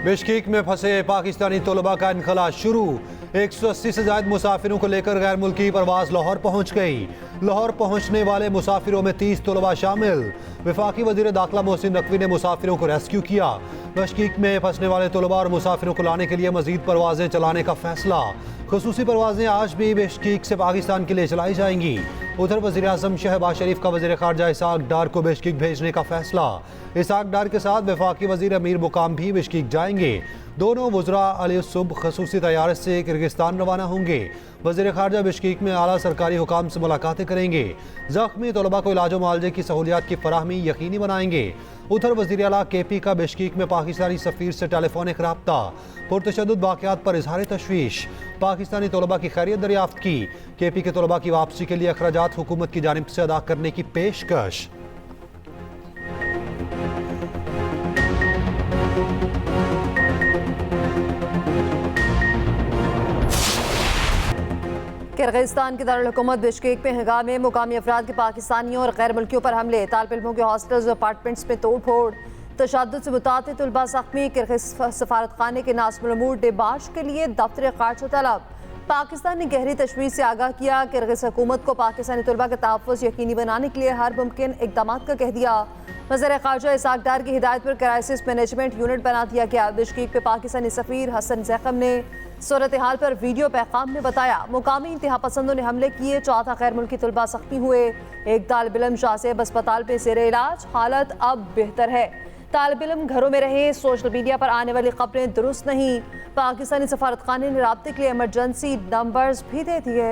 Bishkek में फंसे पाकिस्तानी तलबा का इनखला शुरू। 180 से ज्यादा मुसाफिरों को लेकर गैर मुल्की परवाज लाहौर पहुंच गई। लाहौर पहुंचने वाले मुसाफिरों में 30 तलबा शामिल। वफाकी वजीर दाखिला मोहसिन नकवी ने मुसाफिरों को रेस्क्यू किया। बिश्केक में फंसने वाले तलबा और मुसाफिरों को लाने के लिए मजीद परवाजें चलाने का फैसला। खुसूसी परवाजें आज भी बिश्केक से पाकिस्तान के लिए चलाई जाएंगी। उधर वज़ीर आज़म शहबाज शरीफ का वज़ीर ख़ारजा इसहाक डार को बिश्केक भेजने का फैसला। इसहाक डार के साथ वफाकी वज़ीर अमीर मुकाम भी बिश्केक जाएंगे। दोनों वज़रा अलसुबह खसूसी तैयारे से किर्गिस्तान रवाना होंगे। वज़ीर ख़ारजा बिश्केक में आला सरकारी हुकाम से मुलाकातें करेंगे। ज़ख्मी तलबा को इलाज मुआलजे की सहूलियात की फराहमी यकीनी बनाएंगे। उधर वज़ीर आला KP का बिश्केक में पाकिस्तानी सफ़ीर से टेलीफोनिक रब्ता। पुरतशद्दुद वाक़यात पर इज़हार तशवीश। पाकिस्तानी तलबा की खैरियत दरियाफ्त की। KP के तलबा की वापसी के लिए अखराजात हुकूमत की जानिब से अदा करने की पेशकश। किर्गिस्तान के दारुल-हुकूमत बिश्केक में हंगामे, मुकामी अफराद के पाकिस्तानियों और गैर मुल्कियों पर हमले, तालिब इल्मों के हॉस्टल्स और अपार्टमेंट्स में तोड़ फोड़, तशद्दुद से मुतातिल तलबा ज़ख्मी। किर्गिज़ सफारत खाने के नाज़िम डिबाश के लिए दफ्तर ख़ारजा तलब। पाकिस्तान ने गहरी तशवीश से आगाह किया। किर्गिज़ हुकूमत को पाकिस्तानी तलबा का तहफ़्फ़ुज़ यकीनी बनाने के लिए हर मुमकिन इक़दाम का कह दिया। वज़ीर ख़ारजा इसहाक डार की हिदायत पर क्राइसिस मैनेजमेंट यूनिट बना दिया गया। बिश्केक पे पाकिस्तानी सफ़ीर हसन ज़ैक़म ने सूरत हाल पर वीडियो पैगाम में बताया, मुकामी इंतहा पसंदों ने हमले किए, 14 गैर मुल्की तलबा ज़ख्मी हुए। एक तालिब इल्म शाहसेब अस्पताल में ज़ेर इलाज, हालत अब बेहतर है। तालिब इल्म घरों में रहे। सोशल मीडिया पर आने वाली खबरें दुरुस्त नहीं। पाकिस्तानी सफारत खाने ने राब्ते के लिए इमरजेंसी नंबर्स भी दे दिए।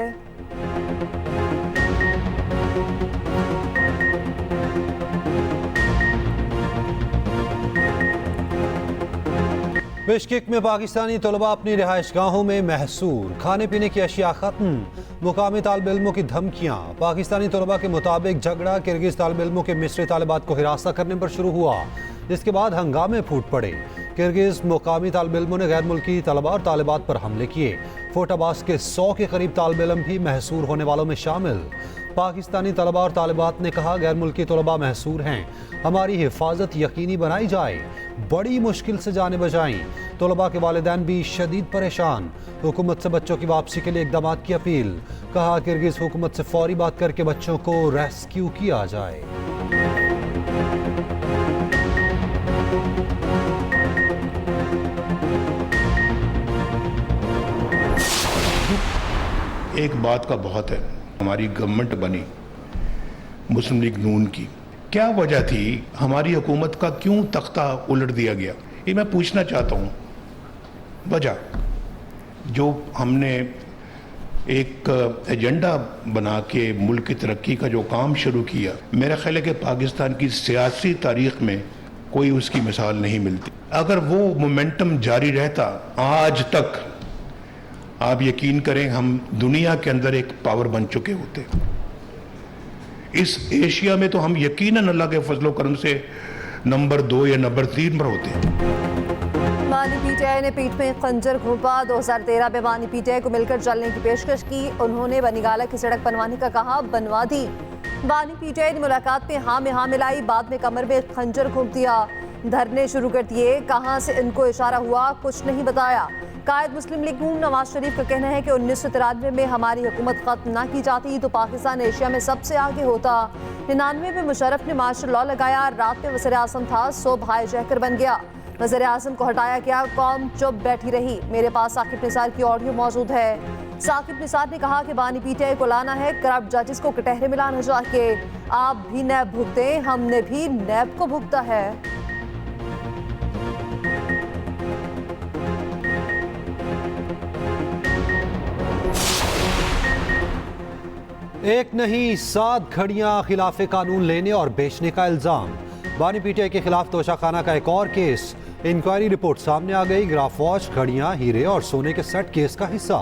बिश्केक में पाकिस्तानी तलबा अपनी रिहाइशगाहों में महसूर। खाने पीने की अशिया खत्म। मुकामी तालिब इल्मों की धमकियाँ। पाकिस्तानी तलबा के मुताबिक झगड़ा किर्गिज़ तालिब इल्मों के मिस्री तालिबात को हिरासत करने पर शुरू हुआ, जिसके बाद हंगामे फूट पड़े। किर्गिज़ मुकामी तालिब इल्मों ने गैर मुल्की तलबा और तालिबात पर हमले किए। फोटाबाज के 100 के करीब तालिब इल्म भी महसूर होने वालों में शामिल। पाकिस्तानी तलबा और तालिबात ने कहा, गैर मुल्की तलबा महसूर हैं, हमारी हिफाजत यकीनी बनाई जाए, बड़ी मुश्किल से जाने बचाएं। तलबा के वालिदैन भी शदीद परेशान। हुकूमत से बच्चों की वापसी के लिए इक़दाम की अपील। कहा, किर्गिज़ हुकूमत से फौरी बात करके बच्चों को रेस्क्यू किया जाए। एक बात का बहुत है, हमारी गवर्नमेंट बनी मुस्लिम लीग नून की, क्या वजह थी, हमारी हुकूमत का क्यों तख्ता उलट दिया गया, ये मैं पूछना चाहता हूँ। वजह जो हमने एक एजेंडा बना के मुल्क की तरक्की का जो काम शुरू किया, मेरा ख्याल है कि पाकिस्तान की सियासी तारीख में कोई उसकी मिसाल नहीं मिलती। अगर वो मोमेंटम जारी रहता आज तक, आप यकीन करें हम दुनिया के अंदर एक पावर बन चुके होते। इस एशिया में तो हम यकीनन अल्लाह के फजलो करम से नंबर 2 या नंबर 3 पर होते हैं। बानी PTI ने पीठ में खंजर घोंपा। 2013 में बानी PTI को मिलकर चलने की पेशकश की। उन्होंने बनीगाला की सड़क बनवाने का कहा, बनवा दी। बानी PTI ने मुलाकात में हाँ में हाँ मिलाई, बाद में कमर में खंजर घोंप दिया। धरने शुरू कर दिए। कहाँ से इनको इशारा हुआ, कुछ नहीं बताया। कायद मुस्लिम लीग नून नवाज शरीफ का कहना है कि 1993 में हमारी हुकूमत खत्म ना की जाती तो पाकिस्तान एशिया में सबसे आगे होता। 99 में मुशर्रफ ने मार्शल लॉ लगाया। रात में वज़ीर आज़म था, सुबह हाईजैकर बन गया। वज़ीर आज़म को हटाया गया, कौम चुप बैठी रही। मेरे पास साकिब निसार की ऑडियो मौजूद है। साकिब निसार ने कहा कि बानी PTI को लाना है, करप्ट जजेस को कटहरे में लाना चाहिए। आप भी नैब भुगते, हमने भी नैब को भुगता है। एक नहीं 7 घड़ियां खिलाफे कानून लेने और बेचने का इल्जाम। बानी PTI के खिलाफ तोशाखाना का एक और केस। इंक्वायरी रिपोर्ट सामने आ गई। ग्राफ वॉच, घड़ियां, हीरे और सोने के सेट केस का हिस्सा।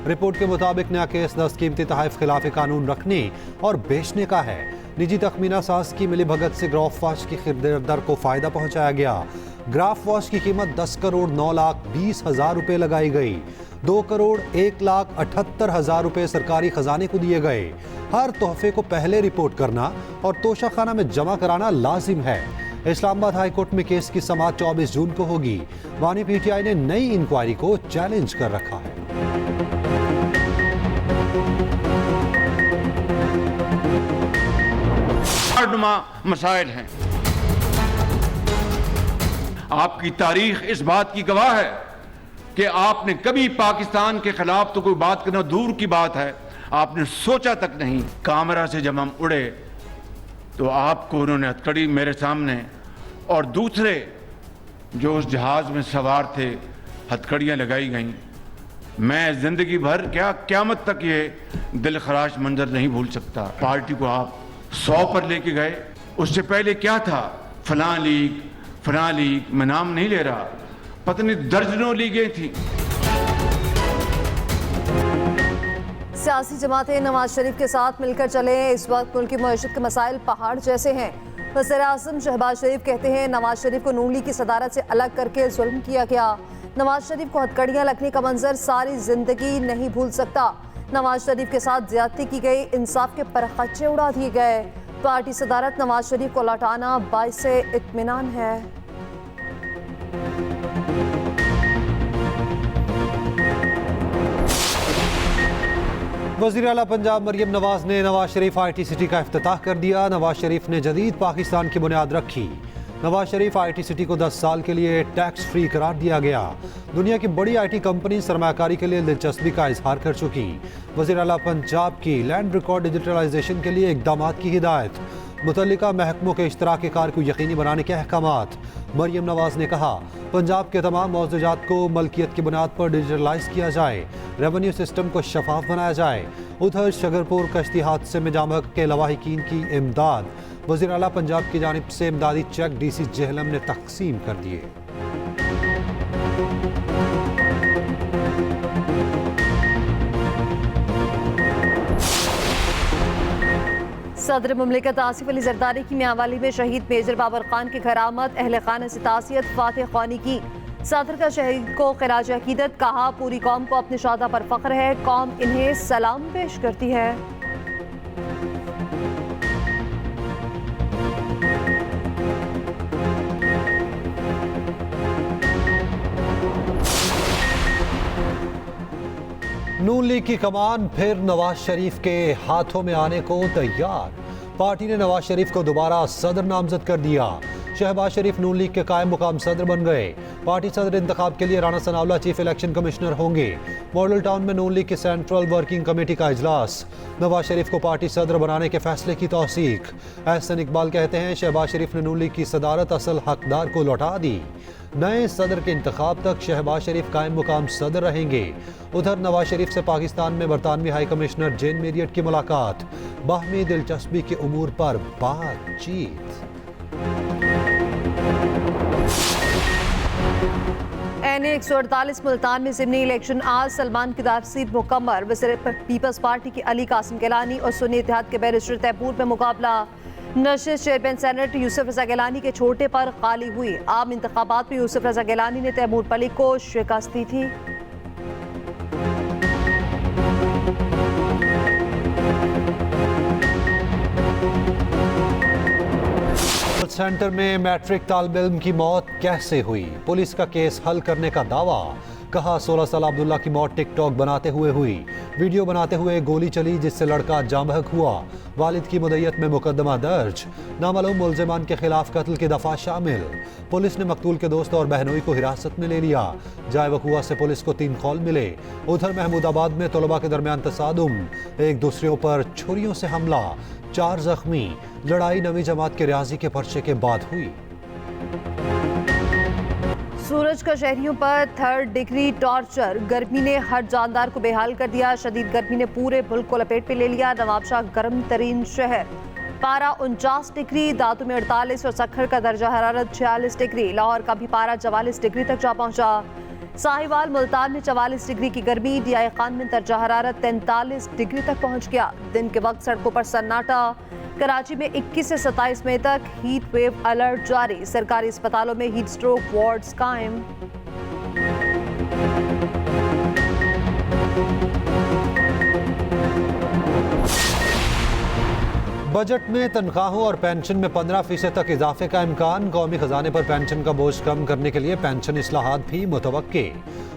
रिपोर्ट के मुताबिक नया केस 10 कीमती तहफ़ खिलाफ कानून रखने और बेचने का है। निजी तखमीना साज की मिलीभगत से ग्राफ वॉच की खरीदार को फायदा पहुंचाया गया। ग्राफ वॉच की कीमत 10 करोड़ 9 लाख 20 हजार रुपए लगाई गई। 2 करोड़ 1 लाख 78 हजार रुपए सरकारी खजाने को दिए गए। हर तोहफे को पहले रिपोर्ट करना और तोशाखाना में जमा कराना लाजिम है। इस्लामाबाद हाई कोर्ट में केस की समाअत 24 जून को होगी। वानी पीटीआई ने नई इंक्वायरी को चैलेंज कर रखा है। मसाइल हैं। आपकी तारीख इस बात की गवाह है कि आपने कभी पाकिस्तान के खिलाफ तो कोई बात करना दूर की बात है, आपने सोचा तक नहीं। कामरा से जब हम उड़े तो आपको उन्होंने हथकड़ी मेरे सामने और दूसरे जो उस जहाज में सवार थे हथकड़ियां लगाई गईं। मैं जिंदगी भर क्या क़यामत तक ये दिल खराश मंजर नहीं भूल सकता। पार्टी को आप 100 पर लेके गए, उससे पहले क्या था, फलां लीग, मैं नाम नहीं ले रहा, पत्नी दर्जनों लीगें थी। सियासी जमातें नवाज शरीफ के साथ मिलकर चले। इस वक्त मुल्क की मईशत के मसाइल पहाड़ जैसे हैं। वज़ीर-ए-आज़म शहबाज शरीफ कहते हैं नवाज शरीफ को नून लीग की सदारत से अलग करके जुल्म किया गया। नवाज शरीफ को हथकड़ियां लगने का मंजर सारी जिंदगी नहीं भूल सकता। नवाज शरीफ के साथ ज्यादती की गई, इंसाफ के परखच्चे उड़ा दिए गए। पार्टी सदारत नवाज शरीफ को लौटाना बाइसे इत्मीनान है। वज़ीर आला पंजाब मरियम नवाज ने नवाज शरीफ IT सिटी का इफ्तिताह कर दिया। नवाज शरीफ ने जदीद पाकिस्तान की बुनियाद रखी। नवाज शरीफ IT सिटी को 10 साल के लिए टैक्स फ्री करार दिया गया। दुनिया की बड़ी IT कंपनी सरमायाकारी के लिए दिलचस्पी का इजहार कर चुकी। वज़ीर आला पंजाब की लैंड रिकॉर्ड डिजिटलाइजेशन के लिए इक़दाम की हिदायत। मुतल्लिका महकमों के इश्तराक कार को यकीनी बनाने के अहकामात। मरियम नवाज ने कहा पंजाब के तमाम मौजूदात को मलकियत की बुनियाद पर डिजिटलाइज किया जाए, रेवेन्यू सिस्टम को शफाफ बनाया जाए। उधर शगरपुर कश्ती हादसे में जामक के लवाहिकीन की इमदाद। वज़ीर आला पंजाब की जानिब से इमदादी चेक DC जेहलम ने तकसीम कर दिए। सदर मुमलिकत आसिफ अली जरदारी की मियांवाली में शहीद मेजर बाबर खान की घरामत। अहले खाना से तासियत फातिह ख्वानी की। सदर का शहीद को खिराज अकीदत, कहा पूरी कौम को अपने शोहदा पर फख्र है, कौम इन्हें सलाम पेश करती है। नून लीग की कमान फिर नवाज शरीफ के हाथों में आने को तैयार। पार्टी ने नवाज शरीफ को दोबारा सदर नामजद कर दिया। शहबाज शरीफ नून लीग के कायम मुकाम सदर बन गए। पार्टी सदर इंतखाब के लिए Rana Sanaullah chief election commissioner होंगे। मॉडल टाउन में नून लीग की सेंट्रल वर्किंग कमेटी का इजलास। नवाज शरीफ को पार्टी सदर बनाने के फैसले की तौसीक। एहसन इकबाल कहते हैं शहबाज शरीफ ने नून लीग की सदारत असल हकदार को लौटा दी। नए सदर के इंतखाब तक शहबाज शरीफ कायम मुकाम सदर रहेंगे। उधर नवाज शरीफ से पाकिस्तान में बरतानवी हाई कमिश्नर जेन मेरियट की मुलाकात। बाहमी दिलचस्पी के उमूर पर बातचीत। NA 148 मुल्तान में ज़िमनी इलेक्शन आज। सलमान की तासीब मुकम्मल। वज़ीर पीपल्स पार्टी की अली कासिम गिलानी और सुन्नी इत्तेहाद के बैरिस्टर तैमूर में मुकाबला। नशिस्त चेयरमैन सेनेट यूसुफ रजा गिलानी के छोटे पर खाली हुई। आम इंतखाबात में यूसुफ रजा गिलानी ने तैमूर पली को शिकस्त दी थी। सेंटर में मैट्रिक तालिब इल्म की मौत कैसे हुई, पुलिस का केस हल करने का दावा। कहा 16 साल अब्दुल्ला की मौत टिकटॉक बनाते हुए हुई। वीडियो बनाते हुए गोली चली जिससे लड़का जाँ बहक हुआ। वालिद की मुद्दत में मुकदमा दर्ज। नामालूम मुल्जिमान के खिलाफ कत्ल की दफा शामिल। पुलिस ने मकतूल के दोस्त और बहनोई को हिरासत में ले लिया। जाए वकुआ से पुलिस को 3 कॉल मिले। उधर महमूदाबाद में तलबा के दरमियान तसादुम, एक दूसरे पर छुरियों से हमला, 4 जख्मी। लड़ाई 9वीं जमात के रियाजी के पर्चे के बाद हुई। सूरज का शहरियों पर 3rd डिग्री टॉर्चर। गर्मी ने हर जानदार को बेहाल कर दिया। शदीद गर्मी ने पूरे मुल्क को लपेट में ले लिया। नवाबशाह गर्म तरीन शहर। पारा 49 डिग्री, दादू में 48 और सखर का दर्जा हरारत 46 डिग्री। लाहौर का भी पारा 44 डिग्री तक जा पहुंचा। साहिवाल मुल्तान में 44 डिग्री की गर्मी। DI खान में दर्जा हरारत 43 डिग्री तक पहुंच गया। दिन के वक्त सड़कों पर सन्नाटा। कराची में 21 से 27 मई तक हीट वेव अलर्ट जारी। सरकारी अस्पतालों में हीट स्ट्रोक वार्ड्स कायम। बजट में तनख्वाहों और पेंशन में 15% तक इजाफे का इम्कान। कौमी खजाने पर पेंशन का बोझ कम करने के लिए पेंशन इस्लाहात भी मुतवक्के।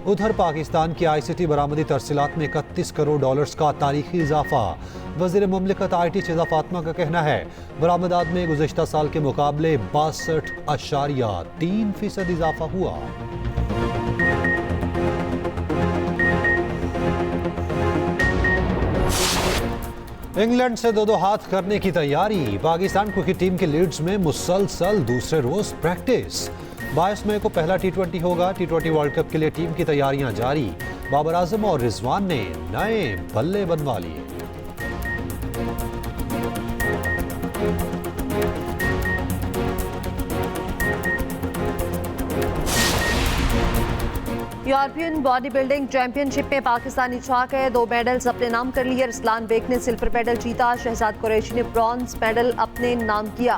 उधर पाकिस्तान की ICT बरामदी तरसीलात में 31 करोड़ डॉलर्स का तारीखी इजाफा। वज़ीर मुमलिकत IT शिजा फातिमा का कहना है बरामदात में गुज़िश्ता साल के मुकाबले 62.3% इजाफा हुआ। इंग्लैंड से 2-2 हाथ करने की तैयारी। पाकिस्तान क्रिकेट टीम की लीड्स में मुसलसल दूसरे रोज प्रैक्टिस। 22 मई को पहला T20 होगा। T20 वर्ल्ड कप के लिए टीम की तैयारियां जारी। बाबर आजम और रिजवान ने नए बल्ले बनवा लिए। यूरोपियन बॉडी बिल्डिंग चैंपियनशिप में पाकिस्तानी छाक है। 2 मेडल्स अपने नाम कर लिए। रसलान बेग ने सिल्वर मेडल जीता। शहजाद कुरैशी ने ब्रॉन्ज मेडल अपने नाम किया।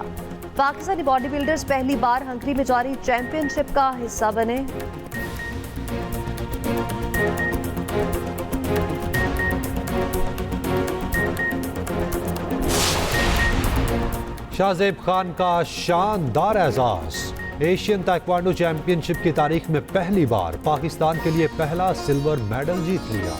पाकिस्तानी बॉडी बिल्डर्स पहली बार हंगरी में जारी चैंपियनशिप का हिस्सा बने। शाहजेब खान का शानदार एजाज। एशियन ताइक्वांडो चैंपियनशिप की तारीख में पहली बार पाकिस्तान के लिए पहला सिल्वर मेडल जीत लिया।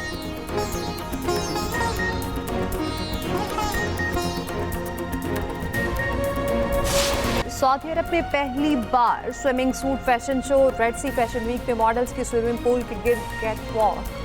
सऊदी अरब में पहली बार swimming suit fashion show. Red Sea fashion week में मॉडल्स की स्विमिंग पूल के गिर्द कैटवॉक।